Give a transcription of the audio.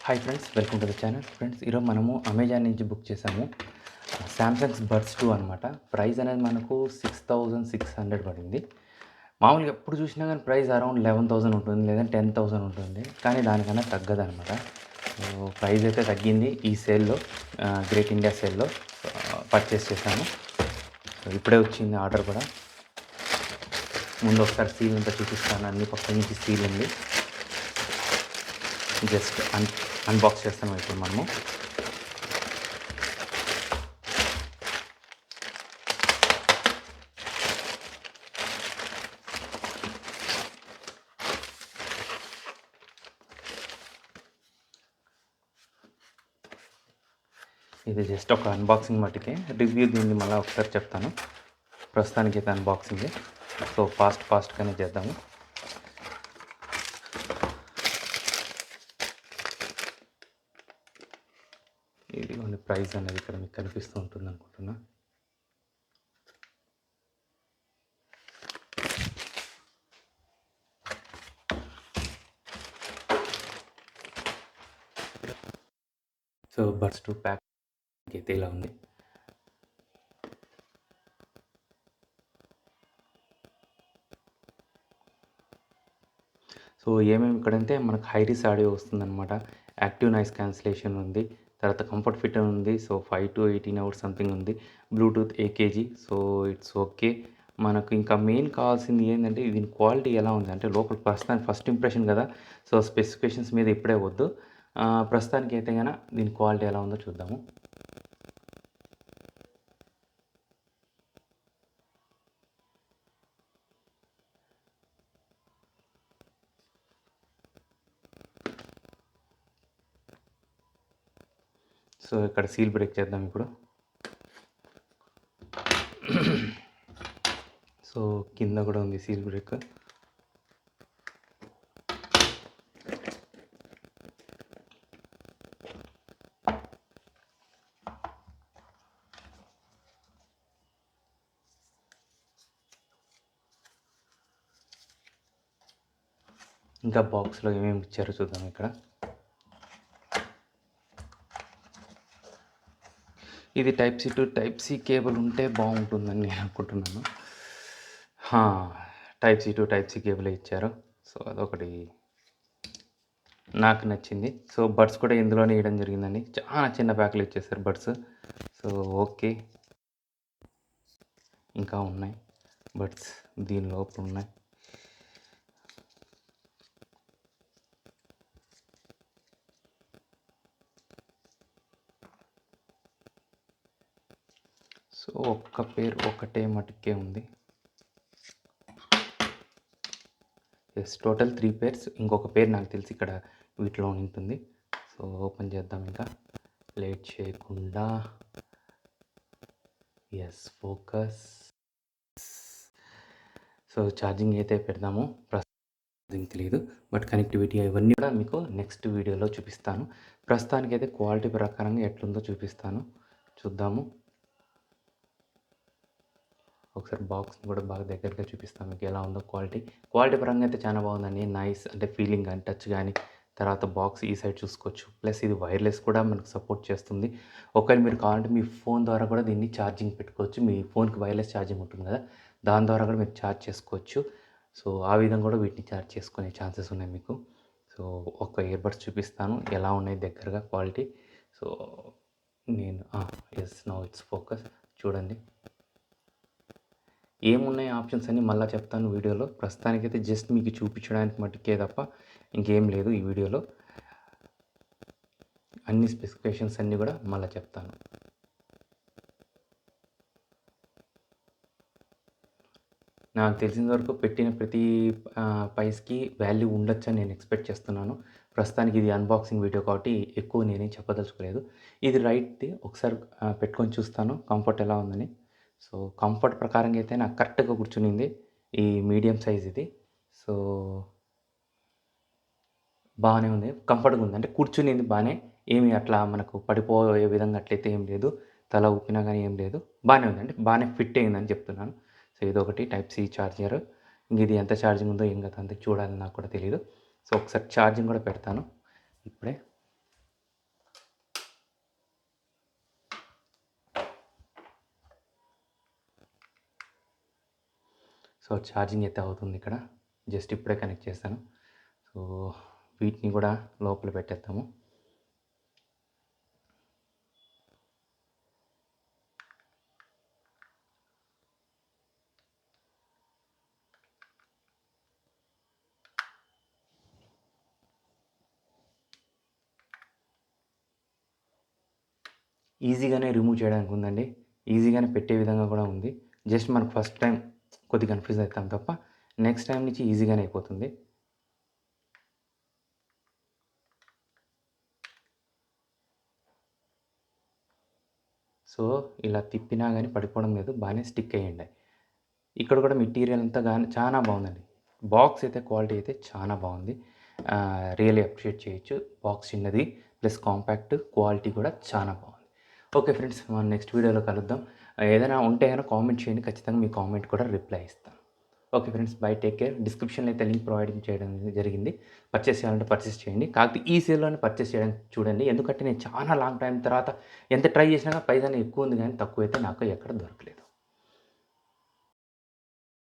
Hi friends, welcome to the channel. Friends, ఈరోజు మనము Amazon నుంచి బుక్ చేసాము శాంసంగ్స్ బడ్స్ 2 అనమాట. ప్రైస్ అనేది మనకు 6600 పడింది. మామూలుగా ఎప్పుడు చూసినా కానీ ప్రైస్ అరౌండ్ 11,000 ఉంటుంది, లేదా 10,000 ఉంటుంది. కానీ దానికన్నా తగ్గదనమాట. సో ప్రైస్ అయితే తగ్గింది ఈ సేల్లో, గ్రేట్ ఇండియా సేల్లో పర్చేస్ చేశాను. సో ఇప్పుడే వచ్చింది ఆర్డర్ కూడా. ముందు ఒకసారి సీల్ అంతా చూపిస్తాను. అన్ని పక్క నుంచి సీల్ ఉంది. జస్ట్ అన్బాక్స్ చేస్తాము ఇప్పుడు మనము. ఇది జస్ట్ ఒక అన్బాక్సింగ్ మట్టుకే, రివ్యూ దీన్ని మళ్ళీ ఒకసారి చెప్తాను. ప్రస్తుతానికి అయితే అన్బాక్సింగే. సో ఫాస్ట్గానే చేద్దాము. ఇది కొన్ని ప్రైస్ అనేది ఇక్కడ మీకు కనిపిస్తూ ఉంటుంది అనుకుంటున్నా. సో బడ్స్ 2 ప్యాక్ అయితే ఇలా ఉంది. సో ఏమేమి ఇక్కడంటే మనకు హైరిస్ ఆడియో వస్తుందన్నమాట, యాక్టివ్ నాయిస్ క్యాన్సిలేషన్ ఉంది, తర్వాత కంఫర్ట్ ఫిట్ ఉంది. సో 5 to 18 hours సంథింగ్ ఉంది. Bluetooth AKG. So it's okay. మనకు ఇంకా మెయిన్ కావాల్సింది ఏంటంటే దీని క్వాలిటీ ఎలా ఉంది అంటే, లోపల ప్రస్తుతానికి ఫస్ట్ ఇంప్రెషన్ కదా. సో స్పెసిఫికేషన్స్ మీద ఇప్పుడే వద్దు. ప్రస్తుతానికి అయితే కనుక దీని క్వాలిటీ ఎలా ఉందో చూద్దాము. సో ఇక్కడ సీల్ బ్రేక్ చేద్దాం ఇప్పుడు. సో కింద కూడా ఉంది సీల్ బ్రేక్. ఇంకా బాక్స్లో ఏమేమి ఇచ్చారో చూద్దాం ఇక్కడ. ఇది type C to type C cable ఉంటే బాగుంటుందని నేను అనుకుంటున్నాను. Type C to type C cable ఇచ్చారు. సో అదొకటి నాకు నచ్చింది. సో బడ్స్ కూడా ఇందులోనే వేయడం జరిగిందండి. చాలా చిన్న ప్యాకులు ఇచ్చేసారు బడ్స్. So okay. ఇంకా ఉన్నాయి బడ్స్ దీని లోపల ఉన్నాయి. సో ఒక్క పేరు ఒకటే మటుకే ఉంది. Yes, total 3 pairs. ఇంకొక పేరు నాకు తెలిసి ఇక్కడ వీటిలో ఉంటుంది. సో ఓపెన్ చేద్దాం ఇంకా లేట్ చేయకుండా. Yes, focus. సో ఛార్జింగ్ అయితే పెడదాము. ప్రస్తుతం తెలియదు, బట్ కనెక్టివిటీ ఇవన్నీ కూడా మీకు నెక్స్ట్ వీడియోలో చూపిస్తాను. ప్రస్తుతానికైతే క్వాలిటీ ప్రకారంగా ఎట్లుందో చూపిస్తాను, చూద్దాము. ఒకసారి బాక్స్ని కూడా బాగా దగ్గరగా చూపిస్తాను మీకు ఎలా ఉందో. క్వాలిటీ పరంగా అయితే చాలా బాగుందండి. నైస్ అంటే ఫీలింగ్ కానీ, టచ్ కానీ, తర్వాత బాక్స్ ఈ సైడ్ చూసుకోవచ్చు. ప్లస్ ఇది వైర్లెస్ కూడా మనకు సపోర్ట్ చేస్తుంది. ఒకవేళ మీరు కావాలంటే మీ ఫోన్ ద్వారా కూడా దీన్ని ఛార్జింగ్ పెట్టుకోవచ్చు. మీ ఫోన్కి వైర్లెస్ ఛార్జింగ్ ఉంటుంది కదా, దాని ద్వారా కూడా మీరు ఛార్జ్ చేసుకోవచ్చు. సో ఆ విధంగా కూడా వీటిని ఛార్జ్ చేసుకునే ఛాన్సెస్ ఉన్నాయి మీకు. సో ఒక ఇయర్బడ్స్ చూపిస్తాను ఎలా ఉన్నాయి దగ్గరగా క్వాలిటీ. సో నేను ఎస్, నౌ ఇట్స్ ఫోకస్. చూడండి ఏమున్నాయి ఆప్షన్స్ అని మళ్ళీ చెప్తాను వీడియోలో. ప్రస్తుతానికైతే జస్ట్ మీకు చూపించడానికి మట్టుకే తప్ప ఇంకేం లేదు ఈ వీడియోలో. అన్ని స్పెసిఫికేషన్స్ అన్నీ కూడా మళ్ళీ చెప్తాను. నాకు తెలిసిన వరకు పెట్టిన ప్రతి ప్రైస్కి వాల్యూ ఉండొచ్చని నేను ఎక్స్పెక్ట్ చేస్తున్నాను. ప్రస్తుతానికి ఇది అన్బాక్సింగ్ వీడియో కాబట్టి ఎక్కువ నేనేం చెప్పదలుచుకోలేదు. ఇది రైట్ది, ఒకసారి పెట్టుకొని చూస్తాను కంఫర్ట్ ఎలా ఉందని. సో కంఫర్ట్ ప్రకారంగా అయితే నాకు కరెక్ట్గా కూర్చునింది. ఈ మీడియం సైజ్ ఇది. సో బాగానే ఉంది, కంఫర్ట్గా ఉంది. అంటే కూర్చునింది బాగానే, ఏమి అట్లా మనకు పడిపోయే విధంగా అట్లయితే ఏం లేదు, తల ఊపినా కానీ ఏం లేదు, బాగానే ఉంది. అంటే బాగానే ఫిట్ అయిందని చెప్తున్నాను. సో ఇదొకటి టైప్ సి ఛార్జర్. ఇంక ఇది ఎంత ఛార్జింగ్ ఉందో ఏం కదా అంత చూడాలి, నాకు కూడా తెలియదు. సో ఒకసారి ఛార్జింగ్ కూడా పెడతాను ఇప్పుడే. సో ఛార్జింగ్ అయితే అవుతుంది ఇక్కడ. జస్ట్ ఇప్పుడే కనెక్ట్ చేశాను. సో వీటిని కూడా లోపల పెట్టేద్దాము. ఈజీగానే రిమూవ్ చేయడానికి ఉందండి. ఈజీగానే పెట్టే విధంగా కూడా ఉంది. జస్ట్ మనకు ఫస్ట్ టైం కొద్దిగా కన్‌ఫ్యూజ్ అవుతాం తప్ప నెక్స్ట్ టైం నుంచి ఈజీగానే అయిపోతుంది. సో ఇలా తిప్పినా గానీ పడిపోవడం లేదు. బాగానే స్టిక్ అయ్యుండాయి. ఇక్కడ కూడా మెటీరియల్ అంతా గానీ చానా బావుందండి. బాక్స్ అయితే క్వాలిటీ అయితే చానా బావుంది. రియల్లీ అప్రిషియేట్ చేయొచ్చు. బాక్స్ చిన్నది ప్లస్ కాంపాక్ట్ క్వాలిటీ కూడా చానా బావుంది. ఓకే ఫ్రెండ్స్, మనం నెక్స్ట్ వీడియోలో కలుద్దాం. ఏదైనా ఉంటే గనక కామెంట్ చేయండి. ఖచ్చితంగా మీ కామెంట్ కూడా రిప్లై ఇస్తాను. Okay friends, by, take care. డిస్క్రిప్షన్‌లో అయితే లింక్ ప్రొవైడింగ్ చేయడం జరిగింది. పర్చేస్ చేయాలంటే పర్చేస్ చేయండి. కాకపోతే ఈ సేల్‌లోనే పర్చేస్ చేయడానికి చూడండి. ఎందుకంటే నేను చాలా లాంగ్ టైమ్ తర్వాత ఎంత ట్రై చేసినా ప్రైస్ అనేది ఎక్కువ ఉంది గానీ తక్కువైతే నాకు ఎక్కడ దొరకలేదు.